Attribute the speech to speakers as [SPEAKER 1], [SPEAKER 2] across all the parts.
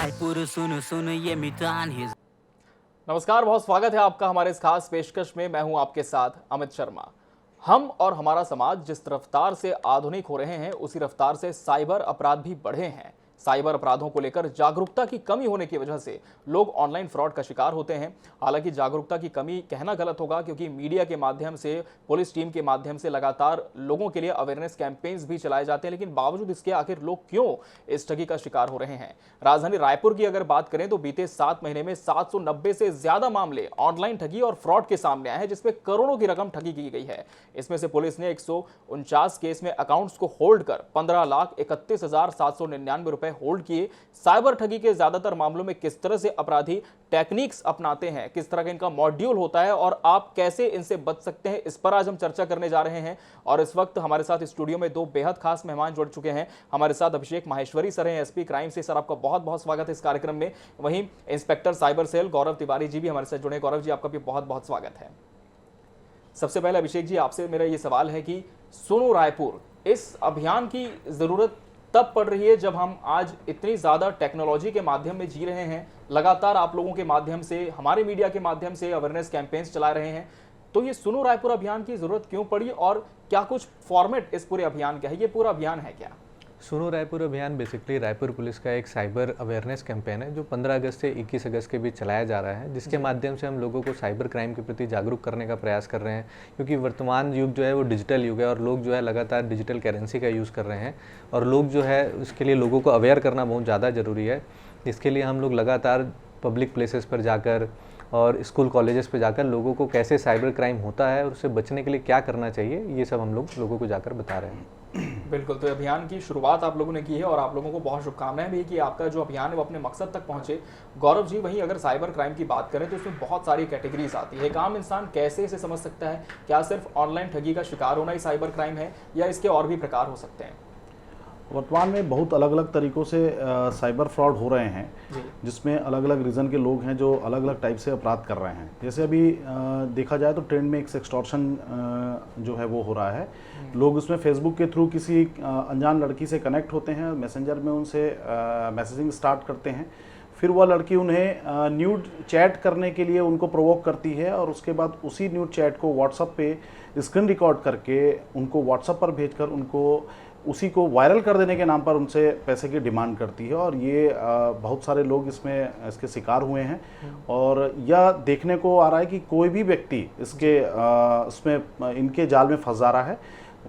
[SPEAKER 1] रायपुर सुन सुन ये मितान ही।
[SPEAKER 2] नमस्कार, बहुत स्वागत है आपका हमारे इस खास पेशकश में। मैं हूं आपके साथ अमित शर्मा। हम और हमारा समाज जिस रफ्तार से आधुनिक हो रहे हैं, उसी रफ्तार से साइबर अपराध भी बढ़े हैं। साइबर अपराधों को लेकर जागरूकता की कमी होने की वजह से लोग ऑनलाइन फ्रॉड का शिकार होते हैं। हालांकि जागरूकता की कमी कहना गलत होगा, क्योंकि मीडिया के माध्यम से, पुलिस टीम के माध्यम से लगातार लोगों के लिए अवेयरनेस कैंपेन्स भी चलाए जाते हैं। लेकिन बावजूद इसके आखिर लोग क्यों इस ठगी का शिकार हो रहे हैं? राजधानी रायपुर की अगर बात करें तो बीते 7 महीने में 790 से ज्यादा मामले ऑनलाइन ठगी और फ्रॉड के सामने आए हैं, जिसमें करोड़ों की रकम ठगी की गई है। इसमें से पुलिस ने 149 केस में अकाउंट्स को होल्ड कर 15,31,799 रुपए होल्ड किए। साइबर ठगी के ज्यादातर मामलों में किस तरह से अपराधी टेक्निक्स अपनाते हैं, किस तरह का इनका मॉड्यूल होता है और आप कैसे इनसे बच सकते हैं, इस पर आज हम चर्चा करने जा रहे हैं। और इस वक्त हमारे साथ स्टूडियो में दो बेहद खास मेहमान जुड़ चुके हैं। हमारे साथ अभिषेक माहेश्वरी सर हैं, एसपी क्राइम से। सर, आपका बहुत बहुत स्वागत है इस कार्यक्रम में। वहीं इंस्पेक्टर साइबर सेल गौरव तिवारी जी भी हमारे साथ जुड़े। गौरव जी, आपका भी बहुत बहुत स्वागत है। सबसे पहले अभिषेक जी, आपसे मेरा ये सवाल है कि सुनो रायपुर, इस अभियान की जरूरत तब पड़ रही है जब हम आज इतनी ज्यादा टेक्नोलॉजी के माध्यम में जी रहे हैं, लगातार आप लोगों के माध्यम से, हमारे मीडिया के माध्यम से अवेयरनेस कैंपेन्स चला रहे हैं। तो ये सुनो रायपुर अभियान की जरूरत क्यों पड़ी और क्या कुछ फॉर्मेट इस पूरे अभियान का है? ये पूरा अभियान है क्या?
[SPEAKER 3] सुनो रायपुर अभियान बेसिकली रायपुर पुलिस का एक साइबर अवेयरनेस कैंपेन है जो 15 अगस्त से 21 अगस्त के बीच चलाया जा रहा है, जिसके माध्यम से हम लोगों को साइबर क्राइम के प्रति जागरूक करने का प्रयास कर रहे हैं। क्योंकि वर्तमान युग जो है वो डिजिटल युग है और लोग जो है लगातार डिजिटल करेंसी का यूज़ कर रहे हैं और लोग जो है उसके लिए लोगों को अवेयर करना बहुत ज़्यादा ज़रूरी है। इसके लिए हम लोग लगातार पब्लिक प्लेसेस पर जाकर और स्कूल कॉलेजेस पे जाकर लोगों को कैसे साइबर क्राइम होता है और उससे बचने के लिए क्या करना चाहिए, ये सब हम लोगों को जाकर बता रहे हैं।
[SPEAKER 2] बिल्कुल, तो अभियान की शुरुआत आप लोगों ने की है और आप लोगों को बहुत शुभकामनाएं भी कि आपका जो अभियान है वो अपने मकसद तक पहुंचे। गौरव जी, वहीं अगर साइबर क्राइम की बात करें तो इसमें बहुत सारी कैटेगरीज आती है। एक आम इंसान कैसे इसे समझ सकता है? क्या सिर्फ ऑनलाइन ठगी का शिकार होना ही साइबर क्राइम है या इसके और भी प्रकार हो सकते हैं?
[SPEAKER 4] वर्तमान में बहुत अलग अलग तरीक़ों से साइबर फ्रॉड हो रहे हैं, जिसमें अलग अलग रीज़न के लोग हैं जो अलग अलग टाइप से अपराध कर रहे हैं। जैसे अभी देखा जाए तो ट्रेंड में एक सेक्सटॉर्शन जो है वो हो रहा है। लोग उसमें फेसबुक के थ्रू किसी अनजान लड़की से कनेक्ट होते हैं, मैसेंजर में उनसे मैसेजिंग स्टार्ट करते हैं। फिर वह लड़की उन्हें न्यूड चैट करने के लिए उनको प्रोवोक करती है और उसके बाद उसी न्यूड चैट को व्हाट्सएप पे स्क्रीन रिकॉर्ड करके उनको व्हाट्सएप पर भेजकर उनको उसी को वायरल कर देने के नाम पर उनसे पैसे की डिमांड करती है। और ये बहुत सारे लोग इसके शिकार हुए हैं और यह देखने को आ रहा है कि कोई भी व्यक्ति इसमें इनके जाल में फंस जा रहा है।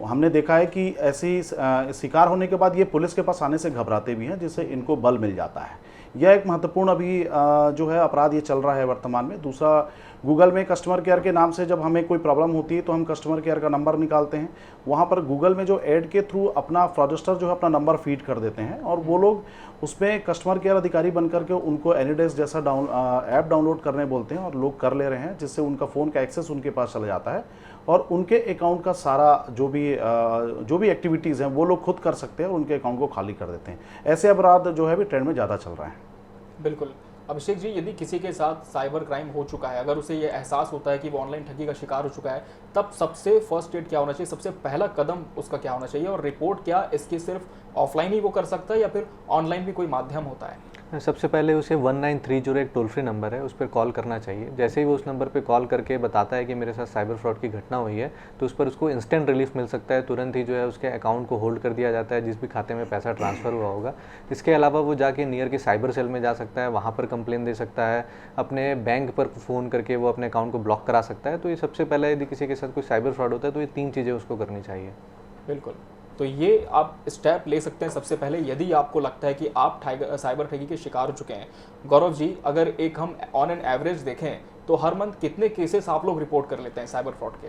[SPEAKER 4] हमने देखा है कि ऐसी शिकार होने के बाद ये पुलिस के पास आने से घबराते भी हैं, जिससे इनको बल मिल जाता है। यह एक महत्वपूर्ण अभी जो है अपराध ये चल रहा है वर्तमान में। दूसरा, गूगल में कस्टमर केयर के नाम से जब हमें कोई प्रॉब्लम होती है तो हम कस्टमर केयर का नंबर निकालते हैं। वहाँ पर गूगल में जो ऐड के थ्रू अपना फ्रॉडस्टर जो है अपना नंबर फीड कर देते हैं और वो लोग उसमें कस्टमर केयर अधिकारी बन करके उनको एनीडेस्क जैसा ऐप डाउनलोड करने बोलते हैं और लोग कर ले रहे हैं, जिससे उनका फ़ोन का एक्सेस उनके पास चला जाता है और उनके अकाउंट का सारा जो भी एक्टिविटीज़ हैं वो लोग खुद कर सकते हैं और उनके अकाउंट को खाली कर देते हैं। ऐसे अपराध जो है भी ट्रेंड में ज़्यादा चल रहे हैं।
[SPEAKER 2] बिल्कुल। अभिषेक जी, यदि किसी के साथ साइबर क्राइम हो चुका है, अगर उसे ये एहसास होता है कि वो ऑनलाइन ठगी का शिकार हो चुका है, तब सबसे फर्स्ट एड क्या होना चाहिए? सबसे पहला कदम उसका क्या होना चाहिए? और रिपोर्ट क्या इसकी सिर्फ ऑफलाइन ही वो कर सकता है या फिर ऑनलाइन भी कोई माध्यम होता है?
[SPEAKER 3] सबसे पहले उसे 1930 एक टोल फ्री नंबर है, उस पर कॉल करना चाहिए। जैसे ही वो उस नंबर पे कॉल करके बताता है कि मेरे साथ साइबर फ्रॉड की घटना हुई है, तो उस पर उसको इंस्टेंट रिलीफ मिल सकता है। तुरंत ही जो है उसके अकाउंट को होल्ड कर दिया जाता है जिस भी खाते में पैसा ट्रांसफ़र हुआ होगा। इसके अलावा वो जाके नियर के साइबर सेल में जा सकता है, वहाँ पर कंप्लेन दे सकता है, अपने बैंक पर फ़ोन करके वो अपने अकाउंट को ब्लॉक करा सकता है। तो ये सबसे पहले यदि किसी के साथ कोई साइबर फ्रॉड होता है तो ये 3 चीज़ें उसको करनी चाहिए।
[SPEAKER 2] बिल्कुल, तो ये आप स्टेप ले सकते हैं सबसे पहले यदि आपको लगता है कि आप साइबर ठगी के शिकार हो चुके हैं। गौरव जी, अगर एक हम ऑन एन एवरेज देखें तो हर मंथ कितने केसेस आप लोग रिपोर्ट कर लेते हैं साइबर फ्रॉड के?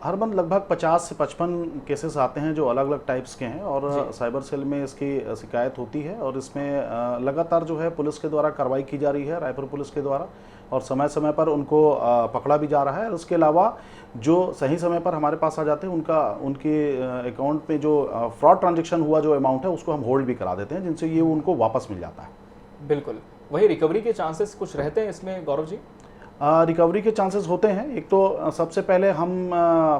[SPEAKER 4] हर मंथ लगभग 50 से 55 केसेस आते हैं जो अलग अलग टाइप्स के हैं और साइबर सेल में इसकी शिकायत होती है और इसमें लगातार जो है पुलिस के द्वारा कार्रवाई की जा रही है, रायपुर पुलिस के द्वारा, और समय समय पर उनको पकड़ा भी जा रहा है। और उसके अलावा जो सही समय पर हमारे पास आ जाते हैं उनके अकाउंट में जो फ्रॉड ट्रांजेक्शन हुआ जो अमाउंट है उसको हम होल्ड भी करा देते हैं, जिनसे ये उनको वापस मिल जाता है।
[SPEAKER 2] बिल्कुल, वही रिकवरी के चांसेस कुछ रहते हैं इसमें गौरव जी?
[SPEAKER 4] रिकवरी के चांसेस होते हैं। एक तो सबसे पहले हम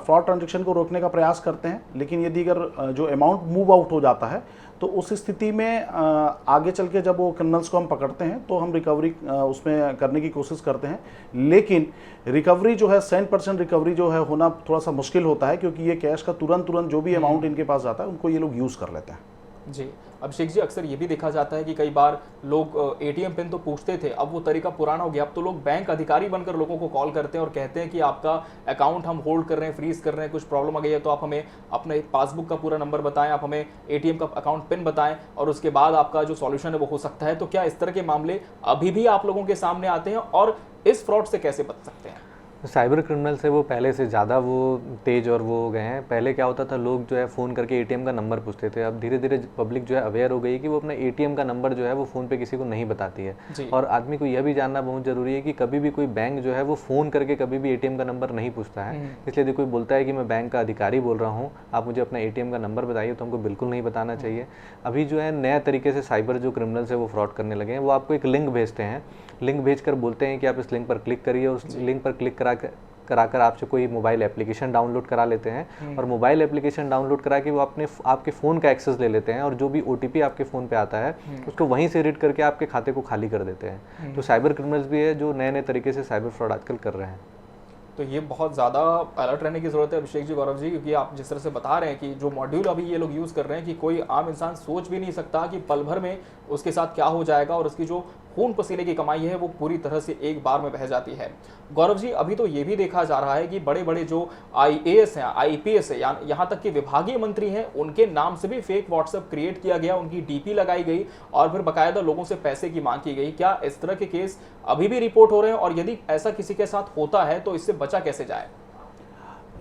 [SPEAKER 4] फ्रॉड ट्रांजैक्शन को रोकने का प्रयास करते हैं, लेकिन यदि अगर जो अमाउंट मूव आउट हो जाता है तो उस स्थिति में आगे चल के जब वो क्रिमिनल्स को हम पकड़ते हैं तो हम रिकवरी उसमें करने की कोशिश करते हैं, लेकिन रिकवरी जो है 100% रिकवरी जो है होना थोड़ा सा मुश्किल होता है, क्योंकि ये कैश का तुरंत जो भी अमाउंट इनके पास आता है उनको ये लोग यूज़ कर लेते हैं।
[SPEAKER 2] जी, अभिषेक जी, अक्सर ये भी देखा जाता है कि कई बार लोग एटीएम पिन तो पूछते थे, अब वो तरीका पुराना हो गया। अब तो लोग बैंक अधिकारी बनकर लोगों को कॉल करते हैं और कहते हैं कि आपका अकाउंट हम होल्ड कर रहे हैं, फ्रीज कर रहे हैं, कुछ प्रॉब्लम आ गई है तो आप हमें अपने पासबुक का पूरा नंबर बताएं, आप हमें एटीएम का अकाउंट पिन बताएं और उसके बाद आपका जो सॉल्यूशन है वो हो सकता है। तो क्या इस तरह के मामले अभी भी आप लोगों के सामने आते हैं और इस फ्रॉड से कैसे बच सकते हैं?
[SPEAKER 3] साइबर क्रिमिनल से वो पहले से ज़्यादा वो तेज और वो हो गए हैं। पहले क्या होता था, लोग जो है फ़ोन करके एटीएम का नंबर पूछते थे। अब धीरे धीरे पब्लिक जो है अवेयर हो गई है कि वो अपना एटीएम का नंबर जो है वो फ़ोन पे किसी को नहीं बताती है। और आदमी को यह भी जानना बहुत ज़रूरी है कि कभी भी कोई बैंक जो है वो फ़ोन करके कभी भी एटीएम का नंबर नहीं पूछता है। इसलिए यदि कोई बोलता है कि मैं बैंक का अधिकारी बोल रहा हूँ, आप मुझे अपना एटीएम का नंबर बताइए, तो हमको बिल्कुल नहीं बताना चाहिए। अभी जो है नया तरीके से साइबर जो क्रिमिनल्स है वो फ्रॉड करने लगे हैं। वो आपको एक लिंक भेजते हैं, लिंक भेजकर बोलते हैं कि आप इस लिंक पर क्लिक करिए, और उस लिंक पर क्लिक कराकर आपसे कोई मोबाइल एप्लीकेशन डाउनलोड करा लेते हैं, और मोबाइल एप्लीकेशन डाउनलोड करा के वो आपके फ़ोन का एक्सेस ले लेते हैं, और जो भी ओटीपी आपके फ़ोन पे आता है उसको वहीं से रीड करके आपके खाते को खाली कर देते हैं। तो साइबर क्रिमिनल्स भी है जो नए नए तरीके से साइबर फ्रॉड आजकल कर रहे हैं।
[SPEAKER 2] तो ये बहुत ज़्यादा अलर्ट रहने की ज़रूरत है अभिषेक जी, गौरव जी, क्योंकि आप जिस तरह से बता रहे हैं कि जो मॉड्यूल अभी ये लोग यूज़ कर रहे हैं कि कोई आम इंसान सोच भी नहीं सकता कि पल भर में उसके साथ क्या हो जाएगा और उसकी जो खून पसीने की कमाई है वो पूरी तरह से एक बार में बह जाती है। गौरव जी, अभी तो ये भी देखा जा रहा है कि बड़े बड़े जो आईएएस हैं, आईपीएस है, यहाँ तक कि विभागीय मंत्री हैं, उनके नाम से भी फेक व्हाट्सएप क्रिएट किया गया, उनकी डीपी लगाई गई और फिर बाकायदा लोगों से पैसे की मांग की गई। क्या इस तरह के केस अभी भी रिपोर्ट हो रहे हैं, और यदि ऐसा किसी के साथ होता है तो इससे बचा कैसे जाए?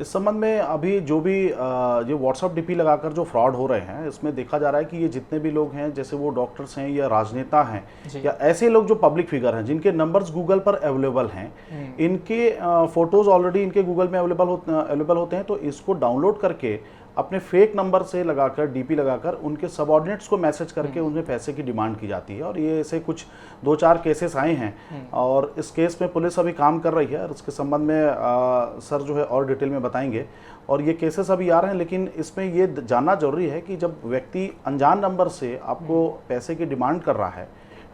[SPEAKER 4] इस संबंध में अभी जो भी ये व्हाट्सअप डीपी लगाकर जो फ्रॉड हो रहे हैं, इसमें देखा जा रहा है कि ये जितने भी लोग हैं, जैसे वो डॉक्टर्स हैं या राजनेता हैं या ऐसे लोग जो पब्लिक फिगर हैं जिनके नंबर्स गूगल पर अवेलेबल हैं, इनके फोटोज ऑलरेडी इनके गूगल में अवेलेबल होते हैं। तो इसको डाउनलोड करके अपने फेक नंबर से लगाकर डीपी लगाकर उनके सबऑर्डिनेट्स को मैसेज करके उन्हें पैसे की डिमांड की जाती है। और ये ऐसे कुछ 2-4 केसेस आए हैं और इस केस में पुलिस अभी काम कर रही है और इसके संबंध में सर जो है और डिटेल में बताएंगे। और ये केसेस अभी आ रहे हैं, लेकिन इसमें ये जानना जरूरी है कि जब व्यक्ति अनजान नंबर से आपको पैसे की डिमांड कर रहा है,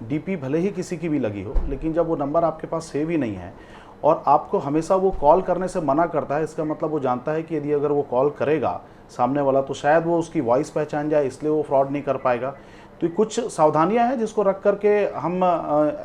[SPEAKER 4] डीपी भले ही किसी की भी लगी हो, लेकिन जब वो नंबर आपके पास सेव ही नहीं है और आपको हमेशा वो कॉल करने से मना करता है, इसका मतलब वो जानता है कि यदि अगर वो कॉल करेगा सामने वाला तो शायद वो उसकी वॉइस पहचान जाए, इसलिए वो फ्रॉड नहीं कर पाएगा। तो कुछ सावधानियां हैं जिसको रख करके हम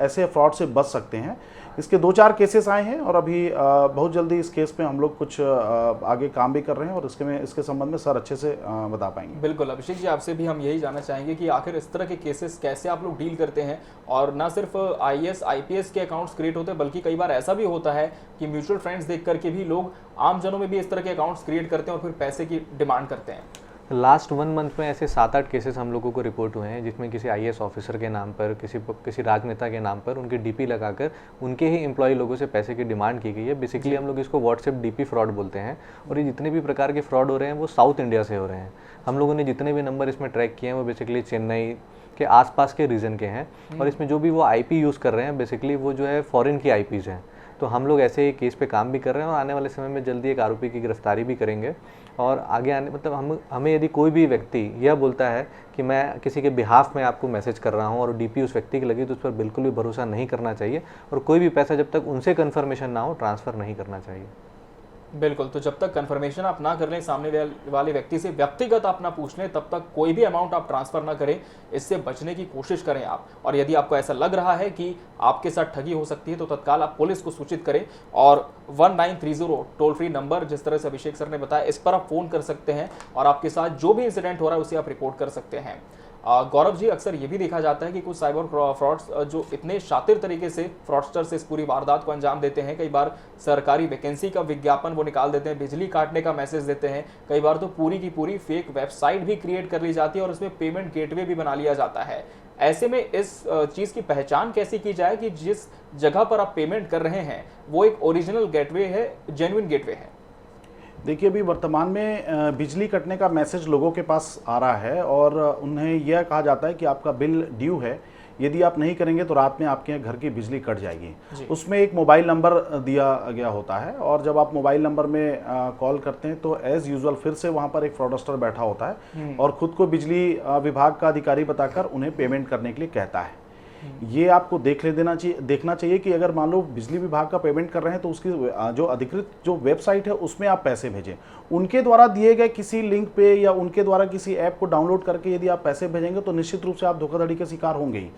[SPEAKER 4] ऐसे फ्रॉड से बच सकते हैं। इसके 2-4 केसेस आए हैं और अभी बहुत जल्दी इस केस पे हम लोग कुछ आगे काम भी कर रहे हैं और इसके संबंध में सर अच्छे से बता पाएंगे।
[SPEAKER 2] बिल्कुल अभिषेक जी, आपसे भी हम यही जानना चाहेंगे कि आखिर इस तरह के केसेस कैसे आप लोग डील करते हैं, और ना सिर्फ आईएएस आईपीएस के अकाउंट्स क्रिएट होते हैं बल्कि कई बार ऐसा भी होता है कि म्यूचुअल फंड्स देख करके भी लोग आम जनों में भी इस तरह के अकाउंट्स क्रिएट करते हैं और फिर पैसे की डिमांड करते हैं।
[SPEAKER 3] लास्ट 1 मंथ में ऐसे 7-8 केसेस हम लोगों को रिपोर्ट हुए हैं जिसमें किसी आईएएस ऑफिसर के नाम पर, किसी राजनेता के नाम पर उनकी डीपी लगाकर उनके ही एम्प्लॉय लोगों से पैसे की डिमांड की गई है। बेसिकली हम लोग इसको व्हाट्सएप डीपी फ्रॉड बोलते हैं। और ये जितने भी प्रकार के फ्रॉड हो रहे हैं वो साउथ इंडिया से हो रहे हैं। हम लोगों ने जितने भी नंबर इसमें ट्रैक किए हैं वो बेसिकली चेन्नई के आसपास के रीजन के हैं, और इसमें जो भी वो आईपी यूज़ कर रहे हैं बेसिकली वो जो है फॉरेन की आईपीज़ हैं। तो हम लोग ऐसे ही केस पे काम भी कर रहे हैं और आने वाले समय में जल्दी एक आरोपी की गिरफ्तारी भी करेंगे। और आगे आने मतलब हमें यदि कोई भी व्यक्ति यह बोलता है कि मैं किसी के बिहाफ में आपको मैसेज कर रहा हूं और डीपी उस व्यक्ति की लगी, तो उस पर बिल्कुल भी भरोसा नहीं करना चाहिए, और कोई भी पैसा जब तक उनसे कन्फर्मेशन ना हो ट्रांसफ़र नहीं करना चाहिए।
[SPEAKER 2] बिल्कुल, तो जब तक कंफर्मेशन आप ना कर लें सामने वाले व्यक्ति से, व्यक्तिगत आप ना पूछ लें, तब तक कोई भी अमाउंट आप ट्रांसफ़र ना करें। इससे बचने की कोशिश करें आप। और यदि आपको ऐसा लग रहा है कि आपके साथ ठगी हो सकती है तो तत्काल आप पुलिस को सूचित करें, और 1930 टोल फ्री नंबर जिस तरह से अभिषेक सर ने बताया, इस पर आप फ़ोन कर सकते हैं और आपके साथ जो भी इंसिडेंट हो रहा है उसे आप रिपोर्ट कर सकते हैं। गौरव जी, अक्सर ये भी देखा जाता है कि कुछ साइबर फ्रॉड्स जो इतने शातिर तरीके से फ्रॉडस्टर्स इस पूरी वारदात को अंजाम देते हैं, कई बार सरकारी वैकेंसी का विज्ञापन वो निकाल देते हैं, बिजली काटने का मैसेज देते हैं, कई बार तो पूरी की पूरी फेक वेबसाइट भी क्रिएट कर ली जाती है और उसमें पेमेंट गेटवे भी बना लिया जाता है। ऐसे में इस चीज़ की पहचान कैसे की जाए कि जिस जगह पर आप पेमेंट कर रहे हैं वो एक ओरिजिनल गेटवे है, जेन्युइन गेटवे है?
[SPEAKER 4] देखिए, अभी वर्तमान में बिजली कटने का मैसेज लोगों के पास आ रहा है और उन्हें यह कहा जाता है कि आपका बिल ड्यू है यदि आप नहीं करेंगे तो रात में आपके यहाँ घर की बिजली कट जाएगी। उसमें एक मोबाइल नंबर दिया गया होता है और जब आप मोबाइल नंबर में कॉल करते हैं तो एज यूजुअल फिर से वहाँ पर एक फ्रॉडस्टर बैठा होता है और खुद को बिजली विभाग का अधिकारी बताकर उन्हें पेमेंट करने के लिए कहता है। ये आपको देखना चाहिए कि अगर मान लो बिजली विभाग का पेमेंट कर रहे हैं तो उसकी जो अधिकृत जो वेबसाइट है उसमें आप पैसे भेजें। उनके द्वारा दिए गए किसी लिंक पे या उनके द्वारा किसी ऐप को डाउनलोड करके यदि आप पैसे भेजेंगे तो निश्चित रूप से आप धोखाधड़ी के शिकार होंगे ही।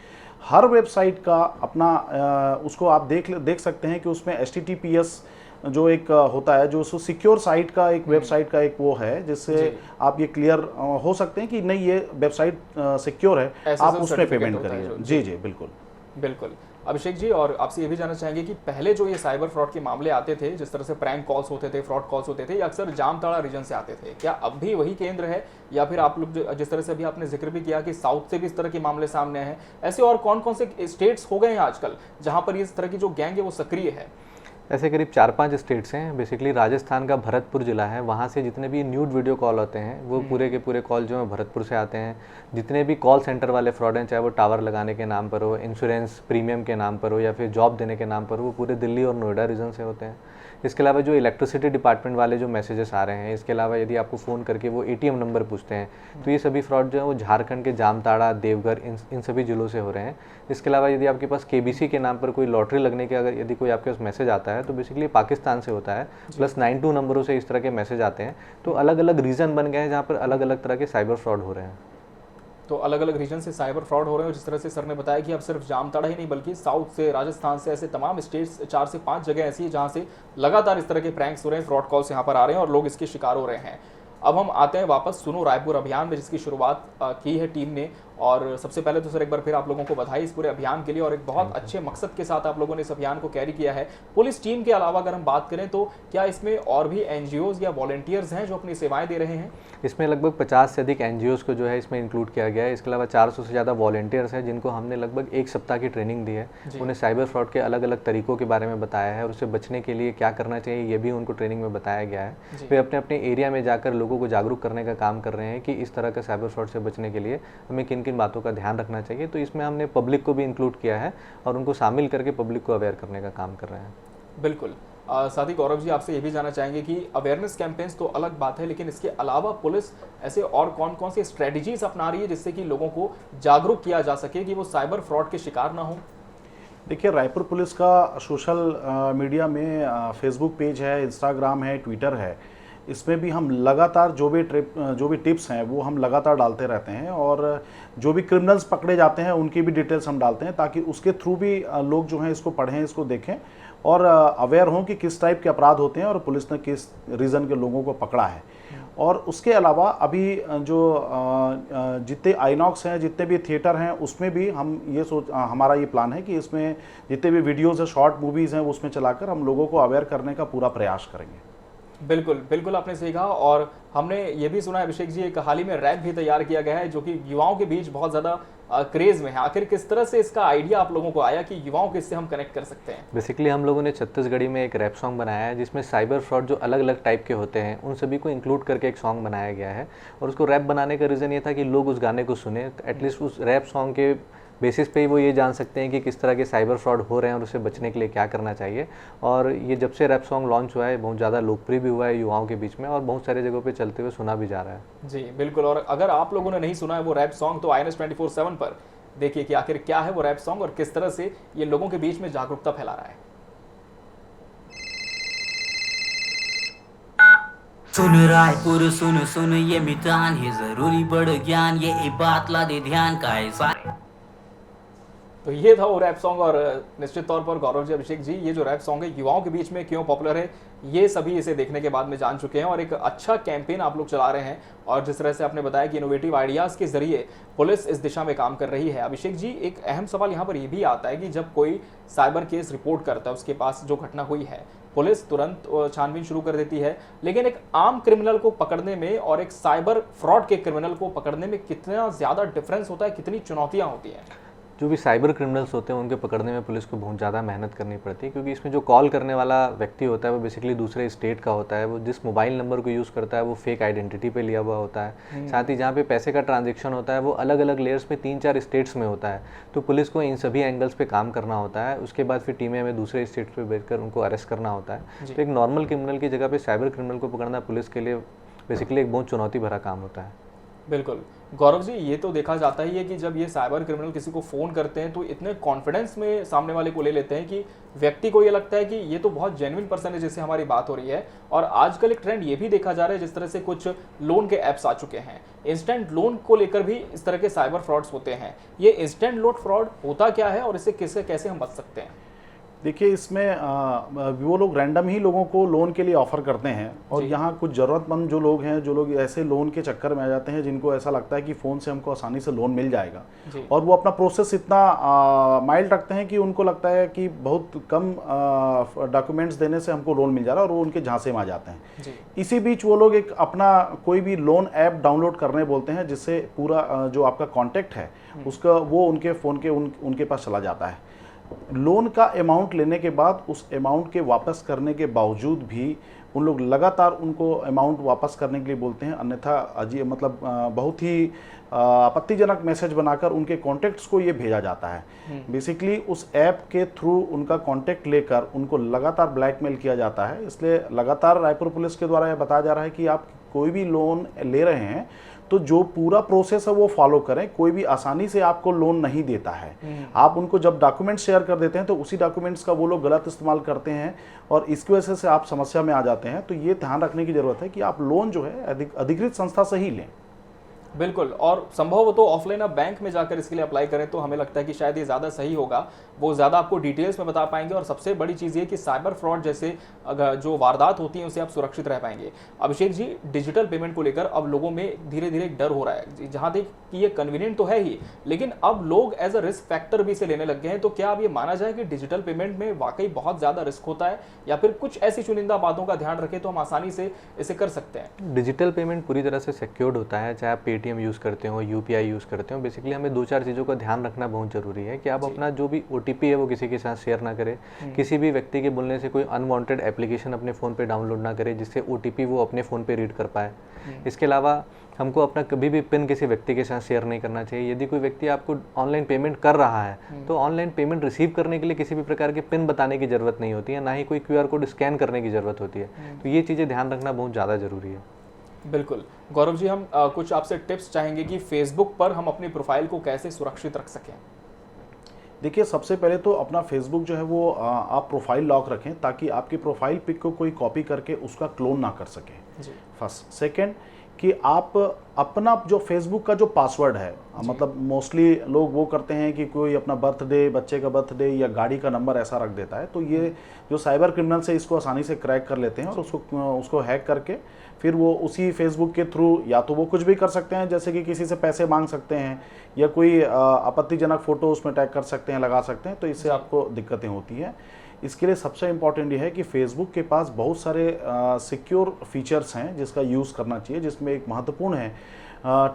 [SPEAKER 4] हर वेबसाइट का अपना उसको आप देख सकते हैं कि उसमें HTTPS जो एक होता है, जो सिक्योर साइट का एक वेबसाइट का एक वो है जिससे आप ये क्लियर हो सकते हैं कि नहीं ये वेबसाइट सिक्योर है, आप उसमें पेमेंट करिए। जी जी बिल्कुल
[SPEAKER 2] बिल्कुल। अभिषेक जी, और आपसे ये भी जानना चाहेंगे कि पहले जो ये साइबर फ्रॉड के मामले आते थे, जिस तरह से प्रैंक कॉल्स होते थे, फ्रॉड कॉल्स होते थे, ये अक्सर जामताड़ा रीजन से आते थे, क्या अब भी वही केंद्र है या फिर आप लोग जिस तरह से अभी आपने जिक्र भी किया कि साउथ से भी इस तरह के मामले सामने हैं, ऐसे और कौन कौन से स्टेट्स हो गए हैं आजकल जहाँ पर इस तरह की जो गैंग है वो सक्रिय है?
[SPEAKER 3] ऐसे करीब 4-5 स्टेट्स हैं। बेसिकली राजस्थान का भरतपुर जिला है, वहाँ से जितने भी न्यूड वीडियो कॉल होते हैं वो पूरे के पूरे कॉल जो है भरतपुर से आते हैं। जितने भी कॉल सेंटर वाले फ्रॉड हैं, चाहे वो टावर लगाने के नाम पर हो, इंश्योरेंस प्रीमियम के नाम पर हो या फिर जॉब देने के नाम पर हो, वो पूरे दिल्ली और नोएडा रीजन से होते हैं। इसके अलावा जो इलेक्ट्रिसिटी डिपार्टमेंट वाले जो मैसेजेस आ रहे हैं, इसके अलावा यदि आपको फ़ोन करके वो ATM नंबर पूछते हैं तो ये सभी फ्रॉड जो है वो झारखंड के जामताड़ा, देवघर इन सभी जिलों से हो रहे हैं। इसके अलावा यदि आपके पास KBC के नाम पर कोई लॉटरी लगने के अगर यदि कोई आपके पास मैसेज आता है तो बेसिकली पाकिस्तान से होता है, +92 नंबरों से इस तरह के मैसेज आते हैं। तो अलग अलग रीजन बन गए हैं जहाँ पर अलग अलग तरह के साइबर फ्रॉड हो रहे हैं।
[SPEAKER 2] तो अलग अलग रीजन से साइबर फ्रॉड हो रहे हैं। जिस तरह से सर ने बताया कि अब सिर्फ जामताड़ा ही नहीं बल्कि साउथ से, राजस्थान से, ऐसे तमाम स्टेट्स 4 से 5 जगह ऐसी है जहां से लगातार इस तरह के प्रैंक्स हो रहे हैं, फ्रॉड कॉल्स यहां पर आ रहे हैं और लोग इसके शिकार हो रहे हैं। अब हम आते हैं वापस सुनो रायपुर अभियान में, जिसकी शुरुआत की है टीम ने। और सबसे पहले तो सर एक बार फिर आप लोगों को बधाई इस पूरे अभियान के लिए, और एक बहुत अच्छे मकसद के साथ आप लोगों ने इस अभियान को कैरी किया है। पुलिस टीम के अलावा अगर हम बात करें तो क्या इसमें और भी NGOs या वॉलंटियर्स हैं जो अपनी सेवाएं दे रहे हैं?
[SPEAKER 3] इसमें लगभग 50 से अधिक NGOs को जो है इसमें इंक्लूड किया गया है। इसके अलावा 400 से ज़्यादा वॉलंटियर्स हैं जिनको हमने लगभग 1 सप्ताह की ट्रेनिंग दी है। उन्हें साइबर फ्रॉड के अलग अलग तरीकों के बारे में बताया है और उससे बचने के लिए क्या करना चाहिए ये भी उनको ट्रेनिंग में बताया गया है। वे अपने अपने एरिया में जाकर लोगों को जागरूक करने का काम कर रहे हैं कि इस तरह के साइबर फ्रॉड से बचने के लिए हमें किन किन बातों का ध्यान रखना चाहिए। तो इसमें हमने पब्लिक को भी इंक्लूड किया है और उनको शामिल करके पब्लिक को अवेयर करने का काम कर रहे हैं।
[SPEAKER 2] बिल्कुल। साथ ही गौरव जी, आपसे ये भी जानना चाहेंगे कि अवेयरनेस कैंपेन्स तो अलग बात है, लेकिन इसके अलावा पुलिस ऐसे और कौन कौन से स्ट्रेटजीज अपना रही है जिससे कि लोगों को जागरूक किया जा सके कि वो साइबर फ्रॉड के शिकार ना हो?
[SPEAKER 4] देखिए, रायपुर पुलिस का सोशल मीडिया में फेसबुक पेज है, इंस्टाग्राम है, ट्विटर है। इसमें भी हम लगातार जो भी टिप्स हैं वो हम लगातार डालते रहते हैं और जो भी क्रिमिनल्स पकड़े जाते हैं उनकी भी डिटेल्स हम डालते हैं ताकि उसके थ्रू भी लोग जो हैं इसको पढ़ें, इसको देखें और अवेयर हों कि किस टाइप के अपराध होते हैं और पुलिस ने किस रीज़न के लोगों को पकड़ा है। और उसके अलावा अभी जो जितने आइनॉक्स हैं, जितने भी थिएटर हैं, उसमें भी हम हमारा ये प्लान है कि इसमें जितने भी वीडियोज़ हैं, शॉर्ट मूवीज़ हैं, उसमें चलाकर हम लोगों को अवेयर करने का पूरा प्रयास करेंगे।
[SPEAKER 2] बिल्कुल बिल्कुल, आपने सही कहा। और हमने ये भी सुना है अभिषेक जी, एक हाल ही में रैप भी तैयार किया गया है जो कि युवाओं के बीच बहुत ज़्यादा क्रेज़ में है। आखिर किस तरह से इसका आइडिया आप लोगों को आया कि युवाओं को इससे हम कनेक्ट कर सकते हैं?
[SPEAKER 3] बेसिकली हम लोगों ने छत्तीसगढ़ी में एक रैप सॉन्ग बनाया है जिसमें साइबर फ्रॉड जो अलग अलग टाइप के होते हैं उन सभी को इंक्लूड करके एक सॉन्ग बनाया गया है। और उसको रैप बनाने का रीज़न ये था कि लोग उस गाने को सुने, एटलीस्ट उस रैप सॉन्ग के बेसिस पे ही वो ये जान सकते हैं कि किस तरह के साइबर फ्रॉड हो रहे हैं और उससे बचने के लिए क्या करना चाहिए। और ये जब से रैप सॉन्ग लॉन्च हुआ है बहुत ज़्यादा लोकप्रिय भी हुआ है युवाओं के बीच में और बहुत सारी जगहों पे चलते हुए सुना भी जा रहा है।
[SPEAKER 2] जी बिल्कुल। और अगर आप लोगों ने नहीं सुना है वो रैप सॉन्ग तो INS 24/7 पर देखिए कि आखिर क्या है वो रैप सॉन्ग और किस तरह से ये लोगों के बीच में जागरूकता फैला रहा है।
[SPEAKER 1] सुन रायपुर सुन सुन ये मितान है जरूरी बड़ ज्ञान, ये बात ला दे ध्यान का है सारे।
[SPEAKER 2] तो ये था वो रैप सॉन्ग। और निश्चित तौर पर गौरव जी, अभिषेक जी, ये जो रैप सॉन्ग है युवाओं के बीच में क्यों पॉपुलर है ये सभी इसे देखने के बाद में जान चुके हैं और एक अच्छा कैंपेन आप लोग चला रहे हैं। और जिस तरह से आपने बताया कि इनोवेटिव आइडियाज़ के जरिए पुलिस इस दिशा में काम कर रही है। अभिषेक जी, एक अहम सवाल यहाँ पर ये भी आता है कि जब कोई साइबर केस रिपोर्ट करता है, उसके पास जो घटना हुई है, पुलिस तुरंत छानबीन शुरू कर देती है, लेकिन एक आम क्रिमिनल को पकड़ने में और एक साइबर फ्रॉड के क्रिमिनल को पकड़ने में कितना ज़्यादा डिफरेंस होता है, कितनी चुनौतियाँ होती हैं?
[SPEAKER 3] जो भी साइबर क्रिमिनल्स होते हैं उनके पकड़ने में पुलिस को बहुत ज़्यादा मेहनत करनी पड़ती है, क्योंकि इसमें जो कॉल करने वाला व्यक्ति होता है वो बेसिकली दूसरे स्टेट का होता है। वो जिस मोबाइल नंबर को यूज़ करता है वो फेक आइडेंटिटी पे लिया हुआ होता है। साथ ही जहाँ पे पैसे का ट्रांजेक्शन होता है वो अलग अलग लेयर्स में 3-4 स्टेट्स में होता है। तो पुलिस को इन सभी एंगल्स पे काम करना होता है। उसके बाद फिर टीमें हमें दूसरे स्टेट्स पे भेजकर उनको अरेस्ट करना होता है। तो एक नॉर्मल क्रिमिनल की जगह पे साइबर क्रिमिनल को पकड़ना पुलिस के लिए बेसिकली एक बहुत चुनौती भरा काम होता है।
[SPEAKER 2] बिल्कुल गौरव जी, ये तो देखा जाता ही है कि जब ये साइबर क्रिमिनल किसी को फ़ोन करते हैं तो इतने कॉन्फिडेंस में सामने वाले को ले लेते हैं कि व्यक्ति को ये लगता है कि ये तो बहुत जेन्युइन पर्सन है जिससे हमारी बात हो रही है। और आजकल एक ट्रेंड ये भी देखा जा रहा है, जिस तरह से कुछ लोन के ऐप्स आ चुके हैं, इंस्टेंट लोन को लेकर भी इस तरह के साइबर फ्रॉड्स होते हैं। ये इंस्टेंट लोन फ्रॉड होता क्या है और इससे कैसे हम बच सकते हैं?
[SPEAKER 4] देखिए, इसमें वो लोग रैंडम ही लोगों को लोन के लिए ऑफ़र करते हैं, और यहाँ कुछ ज़रूरतमंद जो लोग हैं, जो लोग ऐसे लोन के चक्कर में आ जाते हैं जिनको ऐसा लगता है कि फ़ोन से हमको आसानी से लोन मिल जाएगा, और वो अपना प्रोसेस इतना माइल्ड रखते हैं कि उनको लगता है कि बहुत कम डॉक्यूमेंट्स देने से हमको लोन मिल जा रहा है, और वो उनके झांसे में आ जाते हैं। इसी बीच वो लोग एक अपना कोई भी लोन ऐप डाउनलोड करने बोलते हैं, जिससे पूरा जो आपका कॉन्टैक्ट है उसका वो उनके फ़ोन के उनके पास चला जाता है। लोन का अमाउंट लेने के बाद उस अमाउंट के वापस करने के बावजूद भी उन लोग लगातार उनको अमाउंट वापस करने के लिए बोलते हैं, अन्यथा अजीब मतलब बहुत ही आपत्तिजनक मैसेज बनाकर उनके कॉन्टैक्ट्स को ये भेजा जाता है। बेसिकली उस ऐप के थ्रू उनका कॉन्टैक्ट लेकर उनको लगातार ब्लैकमेल किया जाता है। इसलिए लगातार रायपुर पुलिस के द्वारा यह बताया जा रहा है कि आप कोई भी लोन ले रहे हैं तो जो पूरा प्रोसेस है वो फॉलो करें। कोई भी आसानी से आपको लोन नहीं देता है। आप उनको जब डॉक्यूमेंट शेयर कर देते हैं तो उसी डॉक्यूमेंट्स का वो लोग गलत इस्तेमाल करते हैं, और इसकी वजह से आप समस्या में आ जाते हैं। तो ये ध्यान रखने की ज़रूरत है कि आप लोन जो है अधिकृत संस्था से ही लें।
[SPEAKER 2] बिल्कुल, और संभव हो तो ऑफलाइन आप बैंक में जाकर इसके लिए अप्लाई करें तो हमें लगता है कि शायद ये ज़्यादा सही होगा। वो ज़्यादा आपको डिटेल्स में बता पाएंगे, और सबसे बड़ी चीज़ ये कि साइबर फ्रॉड जैसे अगर जो वारदात होती हैं उससे आप सुरक्षित रह पाएंगे। अभिषेक जी, डिजिटल पेमेंट को लेकर अब लोगों में धीरे धीरे डर हो रहा है। जहाँ तक कि ये कन्वीनियंट तो है ही, लेकिन अब लोग एज अ रिस्क फैक्टर भी इसे लेने लग गए हैं। तो क्या अब ये माना जाए कि डिजिटल पेमेंट में वाकई बहुत ज़्यादा रिस्क होता है, या फिर कुछ ऐसी चुनिंदा बातों का ध्यान रखें तो हम आसानी से इसे कर सकते हैं?
[SPEAKER 3] डिजिटल पेमेंट पूरी तरह से सिक्योर्ड होता है, चाहे आप पेटीएम यूज़ करते हो, यूपीआई यूज़ करते हो। बेसिकली हमें 2-4 चीज़ों का ध्यान रखना बहुत ज़रूरी है कि आप अपना जो भी ओटीपी है वो किसी के साथ शेयर ना करें। किसी भी व्यक्ति के बोलने से कोई अनवांटेड एप्लीकेशन अपने फ़ोन पे डाउनलोड ना करें जिससे ओटीपी वो अपने फ़ोन पे रीड कर पाए। इसके अलावा हमको अपना कभी भी पिन किसी व्यक्ति के साथ शेयर नहीं करना चाहिए। यदि कोई व्यक्ति आपको ऑनलाइन पेमेंट कर रहा है तो ऑनलाइन पेमेंट रिसीव करने के लिए किसी भी प्रकार के पिन बताने की ज़रूरत नहीं होती है, ना ही कोई क्यूआर कोड स्कैन करने की ज़रूरत होती है। तो ये चीज़ें ध्यान रखना बहुत ज़्यादा ज़रूरी है।
[SPEAKER 2] बिल्कुल गौरव जी, हम कुछ आपसे टिप्स चाहेंगे कि फेसबुक पर हम अपनी प्रोफाइल को कैसे सुरक्षित रख सकें।
[SPEAKER 4] देखिए, सबसे पहले तो अपना फेसबुक जो है वो आप प्रोफाइल लॉक रखें, ताकि आपकी प्रोफाइल पिक को कोई कॉपी करके उसका क्लोन ना कर सके। फर्स्ट। सेकंड, कि आप अपना जो फेसबुक का जो पासवर्ड है, मतलब मोस्टली लोग वो करते हैं कि कोई अपना बर्थडे, बच्चे का बर्थडे या गाड़ी का नंबर ऐसा रख देता है। तो ये जो साइबर क्रिमिनल्स है इसको आसानी से क्रैक कर लेते हैं, और उसको हैक करके फिर वो उसी फेसबुक के थ्रू या तो वो कुछ भी कर सकते हैं, जैसे कि किसी से पैसे मांग सकते हैं, या कोई आपत्तिजनक फ़ोटो उसमें टैग कर सकते हैं, लगा सकते हैं। तो इससे आपको दिक्कतें होती हैं। इसके लिए सबसे इम्पॉर्टेंट ये है कि फेसबुक के पास बहुत सारे सिक्योर फीचर्स हैं जिसका यूज़ करना चाहिए, जिसमें एक महत्वपूर्ण है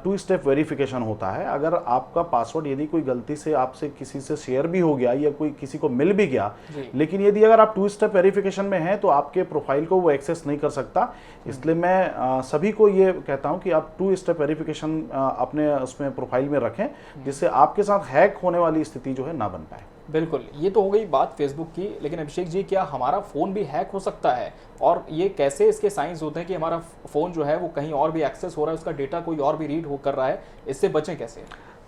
[SPEAKER 4] 2 स्टेप वेरिफिकेशन होता है। अगर आपका पासवर्ड यदि कोई गलती से आपसे किसी से शेयर भी हो गया या कोई किसी को मिल भी गया, लेकिन यदि अगर आप 2 स्टेप वेरिफिकेशन में हैं तो आपके प्रोफाइल को वो एक्सेस नहीं कर सकता। इसलिए मैं सभी को ये कहता हूँ कि आप 2 स्टेप वेरिफिकेशन अपने उसमें प्रोफाइल में रखें, जिससे आपके साथ हैक होने वाली स्थिति जो है ना बन पाए।
[SPEAKER 2] बिल्कुल, ये तो हो गई बात फेसबुक की, लेकिन अभिषेक जी, क्या हमारा फ़ोन भी हैक हो सकता है? और ये कैसे इसके साइंस होते हैं कि हमारा फ़ोन जो है वो कहीं और भी एक्सेस हो रहा है, उसका डेटा कोई और भी रीड हो कर रहा है? इससे बचें कैसे?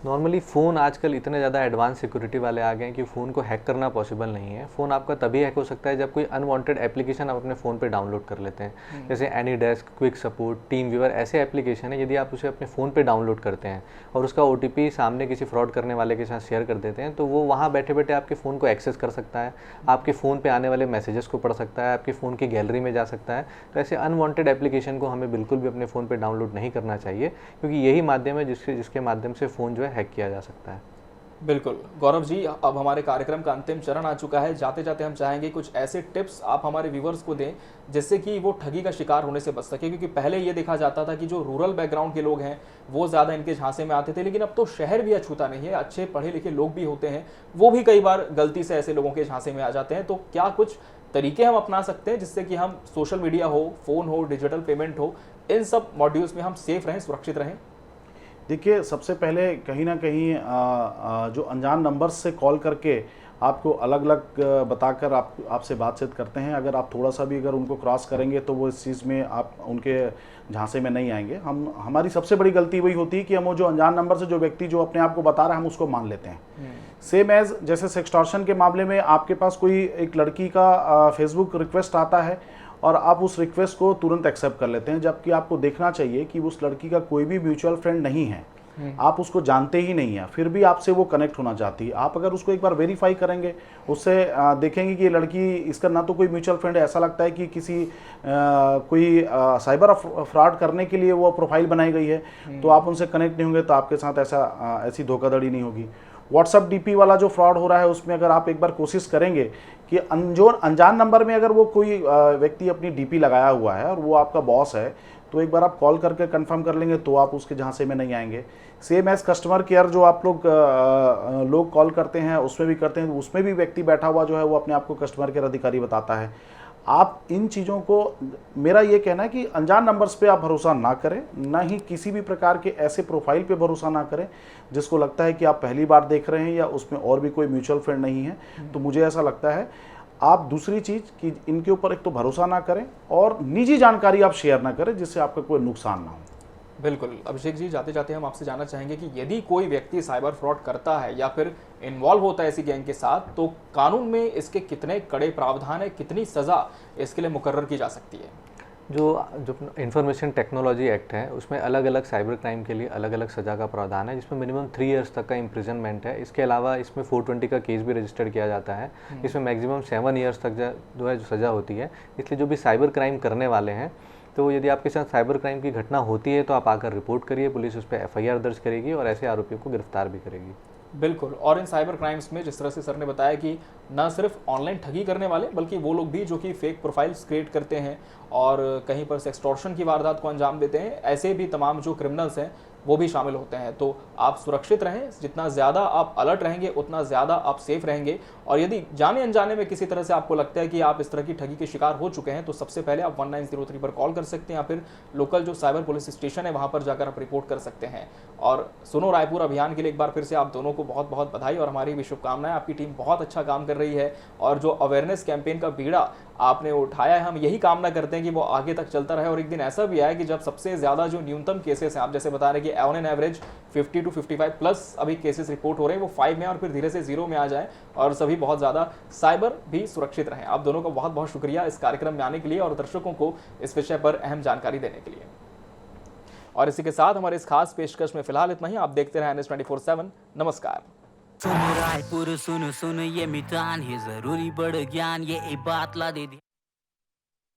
[SPEAKER 3] नॉर्मली फ़ोन आजकल इतने ज़्यादा एडवांस सिक्योरिटी वाले आ गए हैं कि फ़ोन को हैक करना पॉसिबल नहीं है। फ़ोन आपका तभी हैक हो सकता है जब कोई अनवांटेड एप्लीकेशन आप अपने फ़ोन पे डाउनलोड कर लेते हैं, जैसे AnyDesk, quick support, team viewer, ऐसे एप्लीकेशन है। यदि आप उसे अपने फ़ोन पे डाउनलोड करते हैं और उसका ओटीपी सामने किसी फ्रॉड करने वाले के साथ शेयर कर देते हैं, तो वो वहाँ बैठे बैठे आपके फ़ोन को एक्सेस कर सकता है, आपके फ़ोन पर आने वाले मैसेजेस को पढ़ सकता है, आपके फ़ोन की गैलरी में जा सकता है। तो ऐसे अनवांटेड एप्लीकेशन को हमें बिल्कुल भी अपने फ़ोन पर डाउनलोड नहीं करना चाहिए, क्योंकि यही माध्यम है जिसके माध्यम से फ़ोन जो है हैक किया जा सकता है।
[SPEAKER 2] बिल्कुल गौरव जी, अब हमारे कार्यक्रम का अंतिम चरण आ चुका है। जाते जाते हम चाहेंगे कुछ ऐसे टिप्स आप हमारे व्यूवर्स को दें जिससे कि वो ठगी का शिकार होने से बच सके, क्योंकि पहले ये देखा जाता था कि जो रूरल बैकग्राउंड के लोग हैं वो ज़्यादा इनके झांसे में आते थे, लेकिन अब तो शहर भी अछूता नहीं है। अच्छे पढ़े लिखे लोग भी होते हैं, वो भी कई बार गलती से ऐसे लोगों के झांसे में आ जाते हैं। तो क्या कुछ तरीके हम अपना सकते हैं जिससे कि हम सोशल मीडिया हो, फ़ोन हो, डिजिटल पेमेंट हो, इन सब मॉड्यूल्स में हम सेफ रहें, सुरक्षित रहें?
[SPEAKER 4] देखिए, सबसे पहले कहीं ना कहीं जो अनजान नंबर्स से कॉल करके आपको अलग अलग बताकर आपसे बातचीत करते हैं, अगर आप थोड़ा सा भी अगर उनको क्रॉस करेंगे तो वो इस चीज़ में आप उनके झांसे में नहीं आएंगे। हमारी सबसे बड़ी गलती वही होती है कि हम वो जो अनजान नंबर से जो व्यक्ति जो अपने आप को बता रहा है हम उसको मान लेते हैं। सेम एज जैसे सेक्सटॉर्शन के मामले में आपके पास कोई एक लड़की का फेसबुक रिक्वेस्ट आता है और आप उस रिक्वेस्ट को तुरंत एक्सेप्ट कर लेते हैं, जबकि आपको देखना चाहिए कि उस लड़की का कोई भी म्यूचुअल फ्रेंड नहीं है, आप उसको जानते ही नहीं है, फिर भी आपसे वो कनेक्ट होना चाहती है। आप अगर उसको एक बार वेरीफाई करेंगे, उससे देखेंगे कि ये लड़की, इसका ना तो कोई म्यूचुअल फ्रेंड है, ऐसा लगता है कि किसी कोई साइबर फ्रॉड करने के लिए वो प्रोफाइल बनाई गई है, तो आप उनसे कनेक्ट नहीं होंगे तो आपके साथ ऐसी धोखाधड़ी नहीं होगी। व्हाट्सअप डीपी वाला जो फ्रॉड हो रहा है उसमें अगर आप एक बार कोशिश करेंगे कि अनजान नंबर में अगर वो कोई व्यक्ति अपनी डीपी लगाया हुआ है और वो आपका बॉस है, तो एक बार आप कॉल करके कंफर्म कर लेंगे तो आप उसके झांसे में नहीं आएंगे। सेम एज कस्टमर केयर जो आप लोग कॉल करते हैं उसमें भी करते हैं, उसमें भी व्यक्ति बैठा हुआ जो है वो अपने आप को कस्टमर केयर अधिकारी बताता है। आप इन चीज़ों को, मेरा ये कहना है कि अनजान नंबर्स पे आप भरोसा ना करें, ना ही किसी भी प्रकार के ऐसे प्रोफाइल पे भरोसा ना करें जिसको लगता है कि आप पहली बार देख रहे हैं या उसमें और भी कोई म्यूचुअल फ्रेंड नहीं है। तो मुझे ऐसा लगता है आप दूसरी चीज़ कि इनके ऊपर एक तो भरोसा ना करें और निजी जानकारी आप शेयर ना करें जिससे आपका कोई नुकसान ना हो।
[SPEAKER 2] बिल्कुल अभिषेक जी, जाते जाते हम आपसे जानना चाहेंगे कि यदि कोई व्यक्ति साइबर फ्रॉड करता है या फिर इन्वॉल्व होता है ऐसी गैंग के साथ, तो कानून में इसके कितने कड़े प्रावधान है, कितनी सज़ा इसके लिए मुकर्रर की जा सकती है?
[SPEAKER 3] जो इंफॉर्मेशन टेक्नोलॉजी एक्ट है उसमें अलग अलग साइबर क्राइम के लिए अलग अलग सज़ा का प्रावधान है, जिसमें मिनिमम 3 इयर्स तक का इम्प्रिजनमेंट है। इसके अलावा इसमें 420 का केस भी रजिस्टर्ड किया जाता है। इसमें मैक्सिमम 7 इयर्स तक जो है सज़ा होती है। इसलिए जो भी साइबर क्राइम करने वाले हैं, तो यदि आपके साथ साइबर क्राइम की घटना होती है तो आप आकर रिपोर्ट करिए, पुलिस उस पर FIR दर्ज करेगी और ऐसे आरोपियों को गिरफ्तार भी करेगी।
[SPEAKER 2] बिल्कुल, और इन साइबर क्राइम्स में जिस तरह से सर ने बताया कि न सिर्फ ऑनलाइन ठगी करने वाले बल्कि वो लोग भी जो कि फेक प्रोफाइल्स क्रिएट करते हैं और कहीं पर सेक्सटॉर्शन की वारदात को अंजाम देते हैं, ऐसे भी तमाम जो क्रिमिनल्स हैं वो भी शामिल होते हैं। तो आप सुरक्षित रहें, जितना ज़्यादा आप अलर्ट रहेंगे उतना ज़्यादा आप सेफ रहेंगे। और यदि जाने अनजाने में किसी तरह से आपको लगता है कि आप इस तरह की ठगी के शिकार हो चुके हैं, तो सबसे पहले आप 1903 पर कॉल कर सकते हैं या फिर लोकल जो साइबर पुलिस स्टेशन है वहाँ पर जाकर आप रिपोर्ट कर सकते हैं। और सुनो रायपुर अभियान के लिए एक बार फिर से आप दोनों को बहुत बहुत बधाई और हमारी भी शुभकामनाएं। आपकी टीम बहुत अच्छा काम कर रही है और जो अवेयरनेस कैंपेन का बीड़ा आपने उठाया है, हम यही कामना करते हैं कि वो आगे तक चलता रहे। और एक दिन ऐसा भी आए कि जब सबसे ज़्यादा जो न्यूनतम केसेस हैं, आप जैसे बता रहे हैं कि on an average 50 to 55 plus अभी केसेस रिपोर्ट हो रहे हैं, वो 5 में और फिर धीरे से 0 में आ जाए और सभी बहुत ज़्यादा साइबर भी सुरक्षित रहें। आप दोनों का बहुत बहुत शुक्रिया इस कार्यक्रम में आने के लिए और दर्शकों को इस विषय पर अहम जानकारी देने के लिए। और इसी के साथ हमारे इस खास पेशकश में फिलहाल इतना ही। आप देखते रहें NS 24/7। नमस्कार।
[SPEAKER 1] सुन रायपुर सुन ये मितान, ये जरूरी बड़ ज्ञान, ये बात ला दे दी।